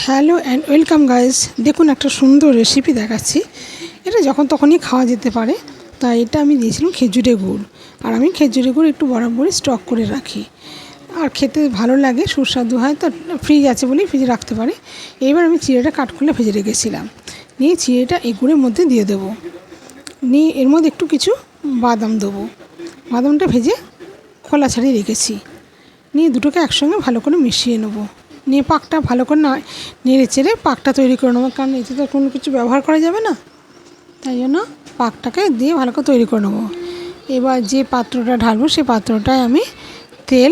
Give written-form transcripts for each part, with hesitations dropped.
Hello and welcome guys. দেখুন একটা সুন্দর রেসিপি দেখাচ্ছি। এটা যখন তখনই খাওয়া যেতে পারে, তাই এটা আমি দিয়েছিলাম খেজুরের গুড়। আর আমি খেজুরের গুড় একটু বরাবরই স্টক করে রাখি, আর খেতে ভালো লাগে, সুস্বাদু হয়। তো ফ্রিজ আছে বলেই ফ্রিজে রাখতে পারি। এইবার আমি চিড়েটা কাঠখোলা ভেজে রেখেছিলাম, নিয়ে চিড়েটা এই গুড়ের মধ্যে দিয়ে দেবো। নিয়ে এর মধ্যে একটু কিছু বাদাম দেবো। বাদামটা ভেজে খোলা ছাড়িয়ে রেখেছি। নিয়ে দুটোকে একসঙ্গে ভালো করে মিশিয়ে নেবো। নিয়ে পাকটা ভালো করে নেড়ে চেড়ে পাকটা তৈরি করে নেবো, কারণ এতে তো কোনো কিছু ব্যবহার করা যাবে না, তাই জন্য পাকটাকে দিয়ে ভালো করে তৈরি করে নেবো। এবার যে পাত্রটা ঢালবো সেই পাত্রটায় আমি তেল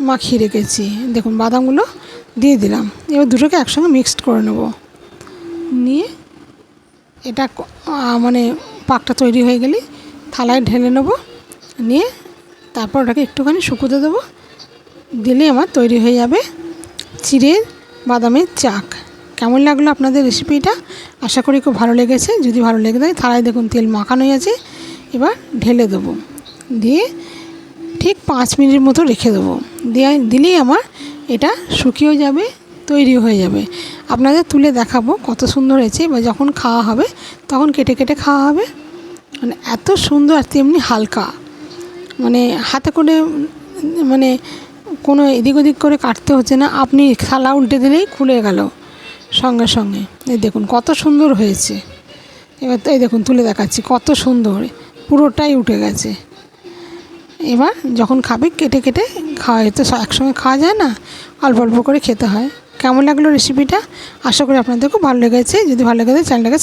মাখিয়ে রেখেছি। দেখুন বাদামগুলো দিয়ে দিলাম। এবার দুটোকে একসঙ্গে মিক্সড করে নেবো। নিয়ে এটা মানে পাকটা তৈরি হয়ে গেলে থালায় ঢেলে নেবো। নিয়ে তারপর ওটাকে একটুখানি শুকোতে দেবো। দিলে আমার তৈরি হয়ে যাবে চিড়ের বাদামের চাক। কেমন লাগলো আপনাদের রেসিপিটা? আশা করি খুব ভালো লেগেছে। যদি ভালো লেগে থাকে থালায় দেখুন তেল মাখানোই আছে। এবার ঢেলে দেবো, দিয়ে ঠিক 5 মিনিট মতো রেখে দেবো। দিলেই আমার এটা শুকিয়েও যাবে, তৈরি হয়ে যাবে। আপনাদের তুলে দেখাবো কত সুন্দর হয়েছে। এবার যখন খাওয়া হবে তখন কেটে কেটে খাওয়া হবে। মানে এত সুন্দর, আর তেমনি হালকা, মানে হাতে করে মানে কোনো এদিক ওদিক করে কাটতে হচ্ছে না। আপনি থালা উল্টে দিলেই খুলে গেল সঙ্গে সঙ্গে। এই দেখুন কত সুন্দর হয়েছে। এবার তো এই দেখুন তুলে দেখাচ্ছি কত সুন্দর, পুরোটাই উঠে গেছে। এবার যখন খাবে কেটে কেটে খাওয়া, তো একসঙ্গে খাওয়া যায় না, অল্প অল্প করে খেতে হয়। কেমন লাগলো রেসিপিটা? আশা করি আপনাদের খুব ভালো লেগেছে। যদি ভালো লেগে থাকে চ্যানেলটাকে